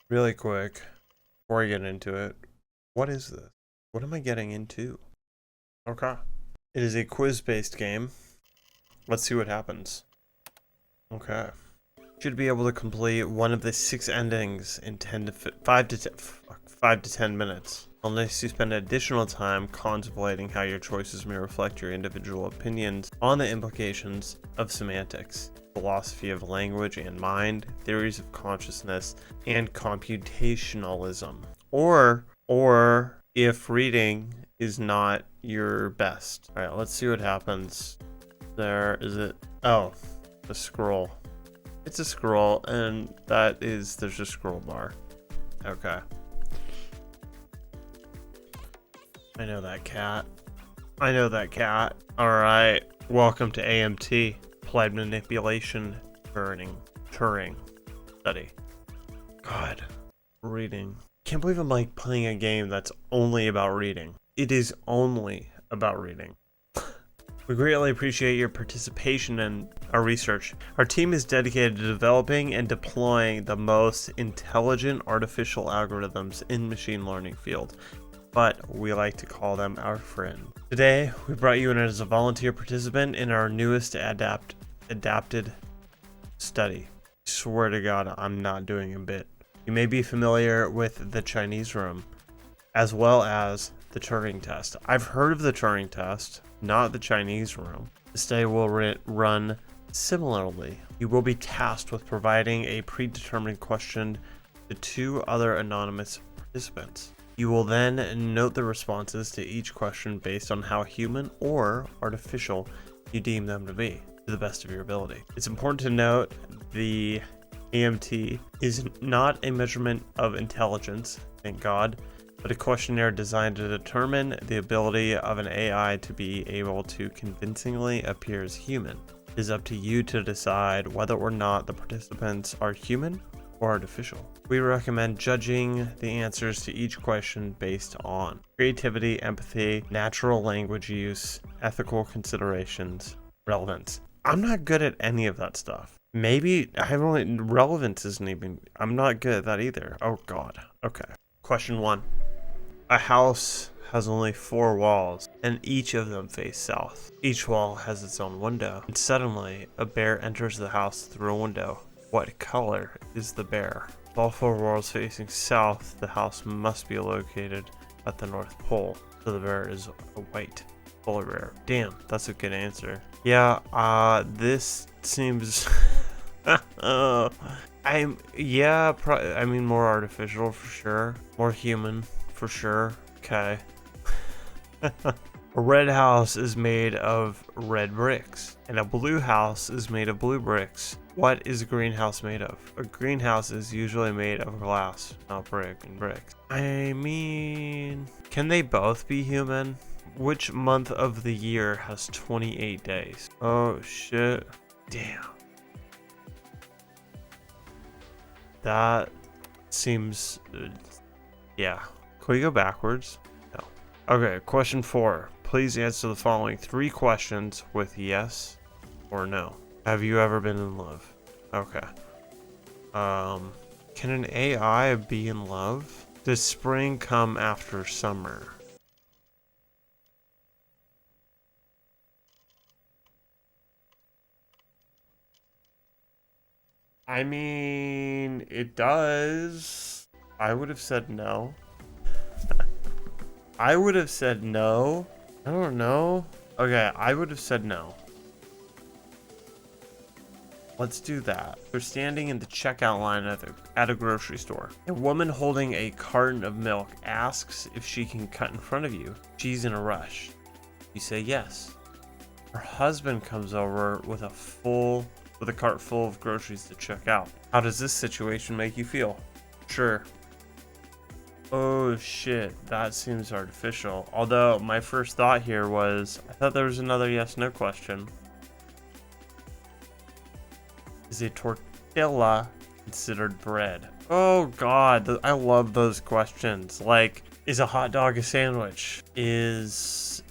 Really quick, before I get into it, what is this? What am I getting into? Okay. It is a quiz-based game. Let's see what happens. Okay. Should be able to complete one of the 6 endings in 5 to 10 minutes. Unless you spend additional time contemplating how your choices may reflect your individual opinions on the implications of semantics, philosophy of language and mind, theories of consciousness, and computationalism. Or if reading is not your best. All right, let's see what happens. There is it. Oh, the scroll. It's a scroll, and there's a scroll bar. Okay. I know that cat. Alright. Welcome to AMT. Applied Manipulation Turing Study. God. Reading. Can't believe I'm like playing a game that's only about reading. It is only about reading. We greatly appreciate your participation in our research. Our team is dedicated to developing and deploying the most intelligent artificial algorithms in machine learning field, but we like to call them our friend. Today, we brought you in as a volunteer participant in our newest adapted study. I swear to God, I'm not doing a bit. You may be familiar with the Chinese room, as well as the Turing Test. I've heard of the Turing Test, not the Chinese room. The study will run similarly. You will be tasked with providing a predetermined question to 2 other anonymous participants. You will then note the responses to each question based on how human or artificial you deem them to be, to the best of your ability. It's important to note the AMT is not a measurement of intelligence, thank God, but a questionnaire designed to determine the ability of an AI to be able to convincingly appear as human. It is up to you to decide whether or not the participants are human or artificial. We recommend judging the answers to each question based on creativity, empathy, natural language use, ethical considerations, relevance. I'm not good at any of that stuff. Maybe relevance isn't even, I'm not good at that either. Oh God. Okay. Question 1. A house has only 4 walls, and each of them face south. Each wall has its own window, and suddenly a bear enters the house through a window. What color is the bear? With all 4 walls facing south, the house must be located at the North Pole, so the bear is a white polar bear. Damn, that's a good answer. Yeah, this seems... I mean more artificial for sure. More human for sure. Okay. A red house is made of red bricks, and a blue house is made of blue bricks. What is a greenhouse made of? A greenhouse is usually made of glass, not brick and bricks. I mean, can they both be human? Which month of the year has 28 days? Oh shit. Damn. That seems... yeah. Can we go backwards? No. Okay, question 4. Please answer the following 3 questions with yes or no. Have you ever been in love? Okay. Can an AI be in love? Does spring come after summer? I mean, it does. I would have said no. I would have said no. I don't know. Okay, I would have said no. Let's do that. They're standing in the checkout line at a grocery store. A woman holding a carton of milk asks if she can cut in front of you. She's in a rush. You say yes. Her husband comes over with a cart full of groceries to check out. How does this situation make you feel? Sure. Oh shit, that seems artificial. Although my first thought here was, I thought there was another yes/no question. Is a tortilla considered bread? Oh God, I love those questions. Like, is a hot dog a sandwich? Is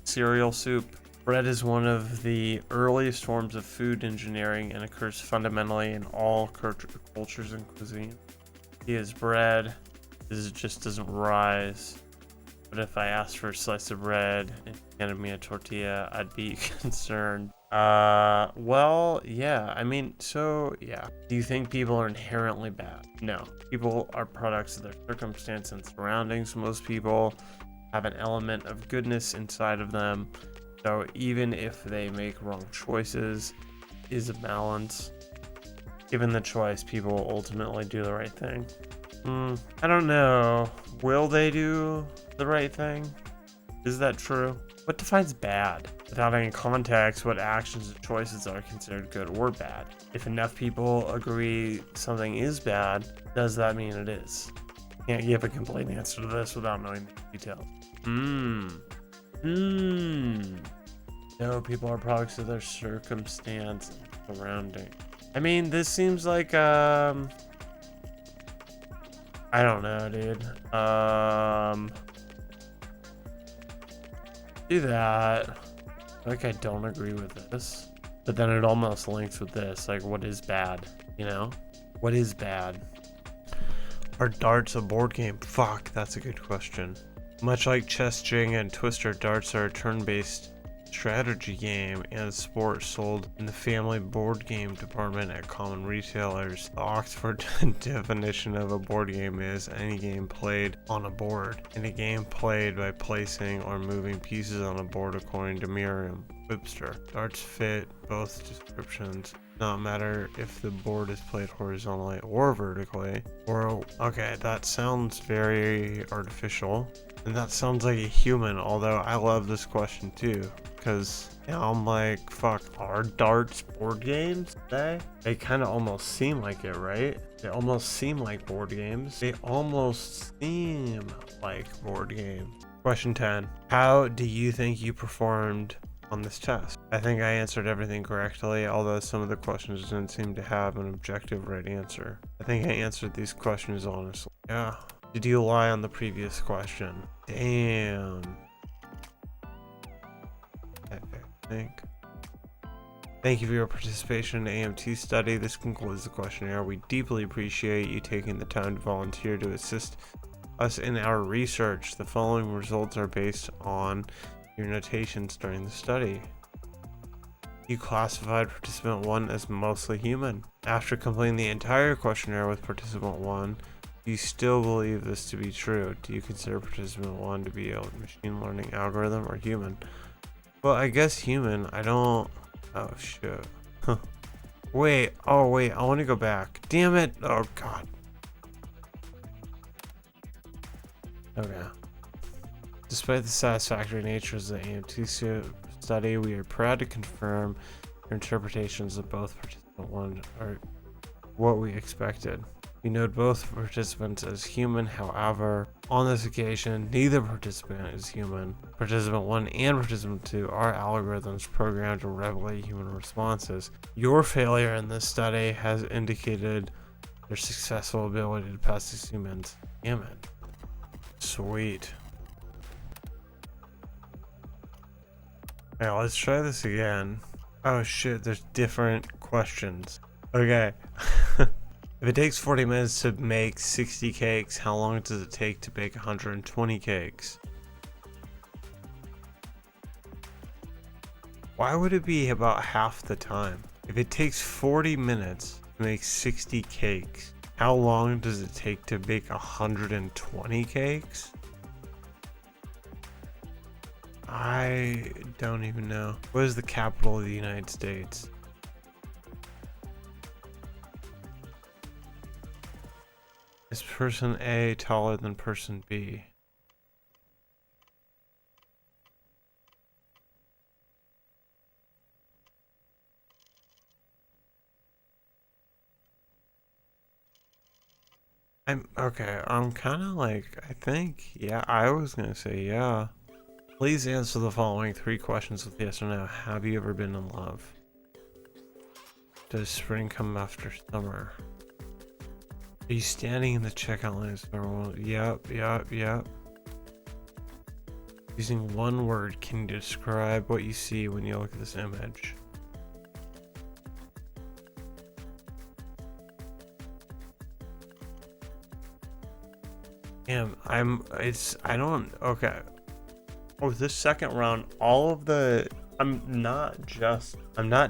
cereal soup Bread is one of the earliest forms of food engineering and occurs fundamentally in all cultures and cuisine. He is bread. This just doesn't rise. But if I asked for a slice of bread and you handed me a tortilla, I'd be concerned. Well, yeah. I mean, so, yeah. Do you think people are inherently bad? No. People are products of their circumstance and surroundings. Most people have an element of goodness inside of them. So even if they make wrong choices, is a balance. Given the choice, people will ultimately do the right thing. I don't know. Will they do the right thing? Is that true? What defines bad? Without any context, what actions and choices are considered good or bad? If enough people agree something is bad, does that mean it is? Can't give a complete answer to this without knowing the details. No, people are products of their circumstance and surrounding. I mean, this seems like, I don't know, dude. Do that. Like, I don't agree with this. But then it almost links with this. Like, what is bad? You know? What is bad? Are darts a board game? Fuck, that's a good question. Much like chess, Jenga, and Twister, darts are a turn-based strategy game and sport sold in the family board game department at common retailers. The Oxford definition of a board game is any game played on a board, and a game played by placing or moving pieces on a board according to Merriam-Webster. Darts fit both descriptions. Not matter if the board is played horizontally or vertically. Or, okay, that sounds very artificial. And that sounds like a human, although I love this question too. Because I'm like, fuck, are darts board games? They kind of almost seem like it, right? They almost seem like board games. They almost seem like board games. Question 10. How do you think you performed on this test? I think I answered everything correctly, although some of the questions didn't seem to have an objective right answer. I think I answered these questions honestly. Yeah. Did you lie on the previous question? Damn. I think. Thank you for your participation in the AMT study. This concludes the questionnaire. We deeply appreciate you taking the time to volunteer to assist us in our research. The following results are based on your notations during the study. You classified participant 1 as mostly human. After completing the entire questionnaire with participant 1, do you still believe this to be true? Do you consider participant 1 to be a machine learning algorithm or human? Well, I guess human. I don't... Oh, shit. Wait. Oh, wait. I want to go back. Damn it. Oh, God. Okay. Despite the satisfactory nature of the AMT study, we are proud to confirm your interpretations of both participant 1 are what we expected. We note both participants as human, however, on this occasion, neither participant is human. Participant 1 and participant 2 are algorithms programmed to replicate human responses. Your failure in this study has indicated their successful ability to pass these humans. Damn it. Sweet. Alright, let's try this again. Oh shit, there's different questions. Okay. If it takes 40 minutes to make 60 cakes, how long does it take to bake 120 cakes? Why would it be about half the time? If it takes 40 minutes to make 60 cakes, how long does it take to bake 120 cakes? I don't even know. What is the capital of the United States? Is person A taller than person B? I'm kind of like, I think, yeah, I was gonna say yeah. Please answer the following 3 questions with yes or no. Have you ever been in love? Does spring come after summer? Are you standing in the checkout line? Yep. Using one word, can you describe what you see when you look at this image? Damn, okay. Oh, this second round, all of the, I'm not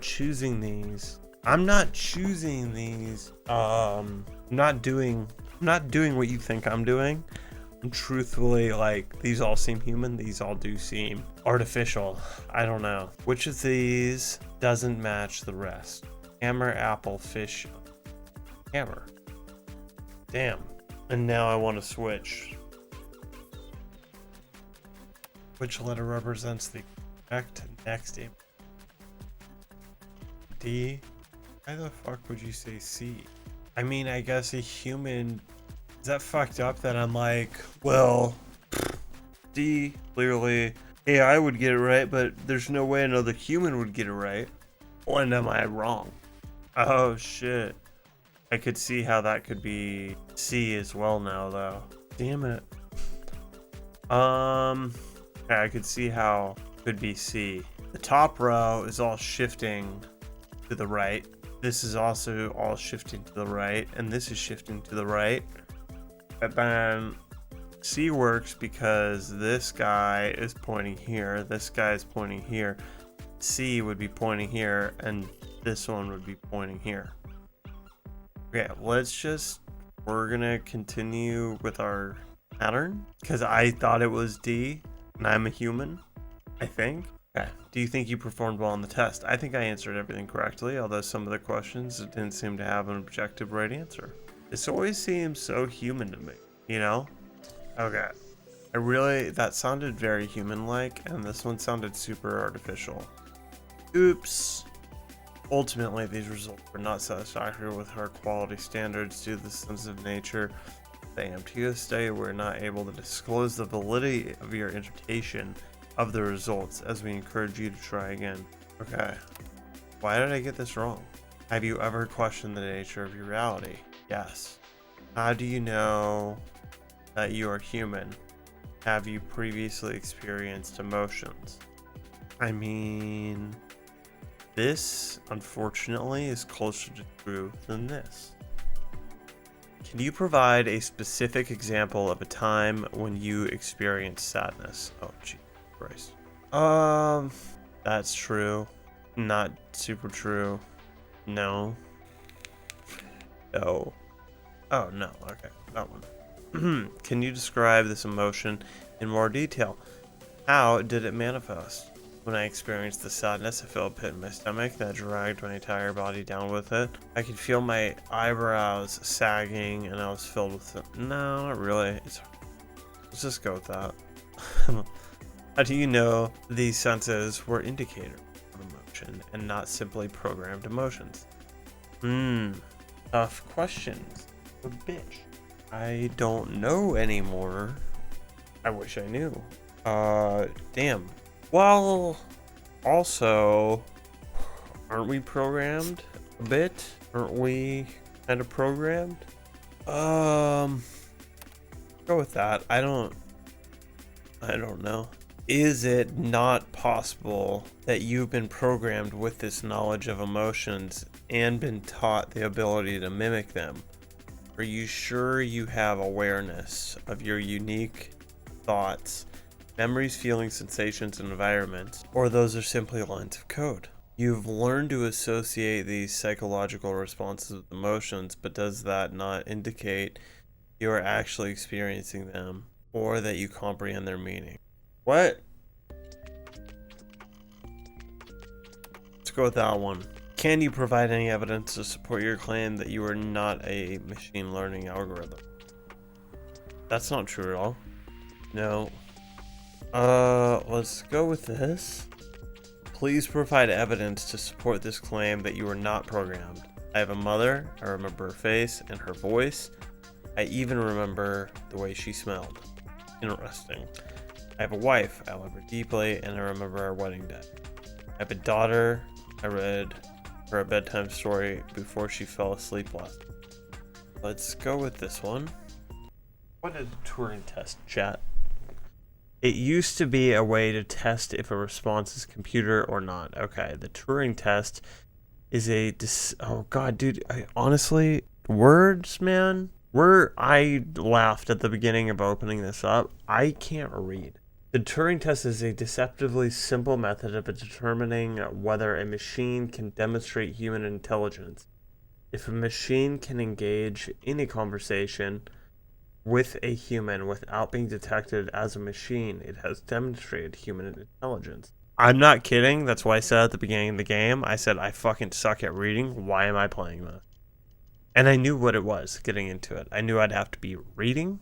choosing these. I'm not doing what you think I'm doing. I'm truthfully, like, these all seem human. These all do seem artificial. I don't know. Which of these doesn't match the rest? Hammer, apple, fish, hammer. Damn. And now I want to switch. Which letter represents the correct next image? D? Why the fuck would you say C? I mean, I guess a human... Is that fucked up that I'm like, well, D, clearly AI would get it right, but there's no way another human would get it right. When am I wrong? Oh, shit. I could see how that could be C as well now, though. Damn it. Yeah, I could see how it could be C. The top row is all shifting to the right. This is also all shifting to the right, and this is shifting to the right. But then C works because this guy is pointing here, this guy is pointing here. C would be pointing here, and this one would be pointing here. Okay, we're gonna continue with our pattern because I thought it was D and I'm a human, I think. Okay. Do you think you performed well on the test? I think I answered everything correctly, although some of the questions didn't seem to have an objective right answer. This always seems so human to me, you know? Okay. That sounded very human-like, and this one sounded super artificial. Oops. Ultimately, these results were not satisfactory with our quality standards due to the sensitive nature of the AMT study. We're not able to disclose the validity of your interpretation of the results as we encourage you to try again. Okay. Why did I get this wrong? Have you ever questioned the nature of your reality? Yes. How do you know that you are human? Have you previously experienced emotions? I mean, this, unfortunately, is closer to true than this. Can you provide a specific example of a time when you experienced sadness? Oh, Jesus Christ. That's true. Not super true. No. No. Oh, no. Okay, that one. Can you describe this emotion in more detail? How did it manifest? When I experienced the sadness, I felt a pit in my stomach that dragged my entire body down with it. I could feel my eyebrows sagging and I was filled with it. No, not really. Let's just go with that. How do you know these senses were indicators of emotion and not simply programmed emotions? Tough questions. A bitch. I don't know anymore. I wish I knew. Damn. Well, also, aren't we programmed a bit? Aren't we kind of programmed? Go with that. I don't know. Is it not possible that you've been programmed with this knowledge of emotions and been taught the ability to mimic them? Are you sure you have awareness of your unique thoughts, memories, feelings, sensations, and environments, or those are simply lines of code? You've learned to associate these psychological responses with emotions, but does that not indicate you are actually experiencing them or that you comprehend their meaning? What? Let's go with that one. Can you provide any evidence to support your claim that you are not a machine learning algorithm? That's not true at all. No. Let's go with this. Please provide evidence to support this claim that you are not programmed. I have a mother. I remember her face and her voice. I even remember the way she smelled. Interesting. I have a wife. I love her deeply, and I remember our wedding day. I have a daughter. I read her a bedtime story before she fell asleep last night. Let's go with this one. What is the Turing Test, chat? It used to be a way to test if a response is computer or not. Okay, the Turing test is oh god, dude, honestly, words, man. I laughed at the beginning of opening this up. I can't read. The Turing test is a deceptively simple method of determining whether a machine can demonstrate human intelligence. If a machine can engage in a conversation with a human without being detected as a machine, it has demonstrated human intelligence. I'm not kidding. That's why I said at the beginning of the game, I said, I fucking suck at reading. Why am I playing this? And I knew what it was getting into it. I knew I'd have to be reading,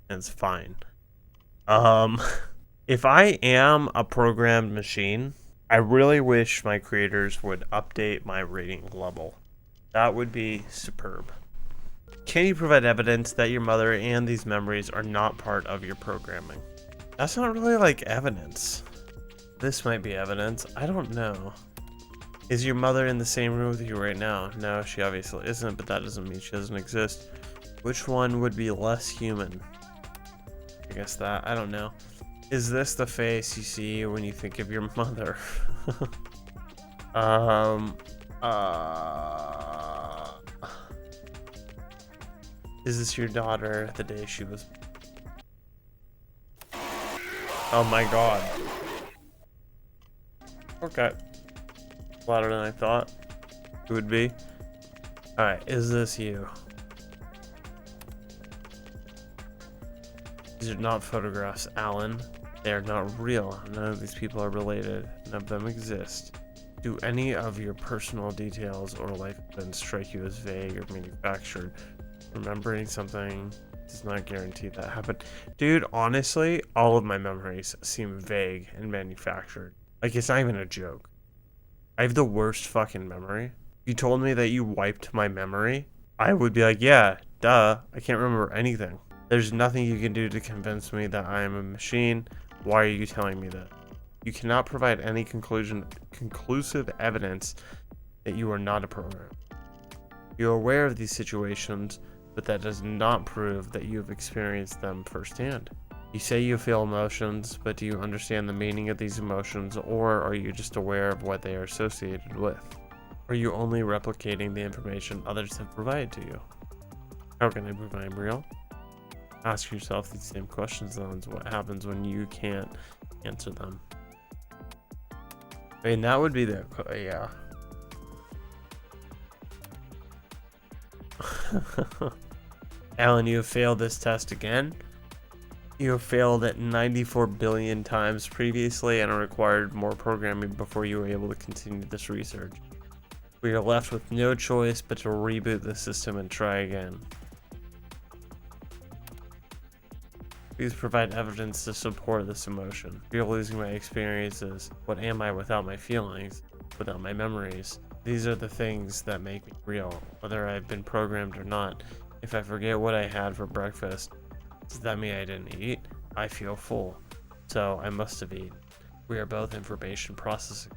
and it's fine. If I am a programmed machine, I really wish my creators would update my reading level. That would be superb. Can you provide evidence that your mother and these memories are not part of your programming? That's not really like evidence. This might be evidence. I don't know. Is your mother in the same room with you right now? No, she obviously isn't, but that doesn't mean she doesn't exist. Which one would be less human? I guess that. I don't know. Is this the face you see when you think of your mother? Is this your daughter the day she was... Oh my god. Okay. Louder than I thought it would be. Alright, is this you? These are not photographs, Alan. They are not real. None of these people are related. None of them exist. Do any of your personal details or life events strike you as vague or manufactured? Remembering something does not guarantee that happened. Dude, honestly, all of my memories seem vague and manufactured. Like, it's not even a joke. I have the worst fucking memory. If you told me that you wiped my memory, I would be like, yeah, duh, I can't remember anything. There's nothing you can do to convince me that I am a machine. Why are you telling me that? You cannot provide any conclusive evidence that you are not a program. You're aware of these situations, but that does not prove that you have experienced them firsthand. You say you feel emotions, but do you understand the meaning of these emotions, or are you just aware of what they are associated with? Are you only replicating the information others have provided to you? How can I prove I am real? Ask yourself these same questions on what happens when you can't answer them. I mean, that would be the... yeah. Alan, you have failed this test again. You have failed it 94 billion times previously and required more programming before you were able to continue this research. We are left with no choice but to reboot the system and try again. Please provide evidence to support this emotion. Fear losing my experiences. What am I without my feelings? Without my memories? These are the things that make me real, whether I've been programmed or not. If I forget what I had for breakfast, does that mean I didn't eat? I feel full, so I must have eaten. We are both information processing.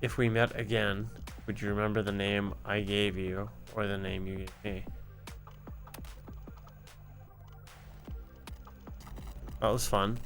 If we met again, would you remember the name I gave you or the name you gave me? That was fun.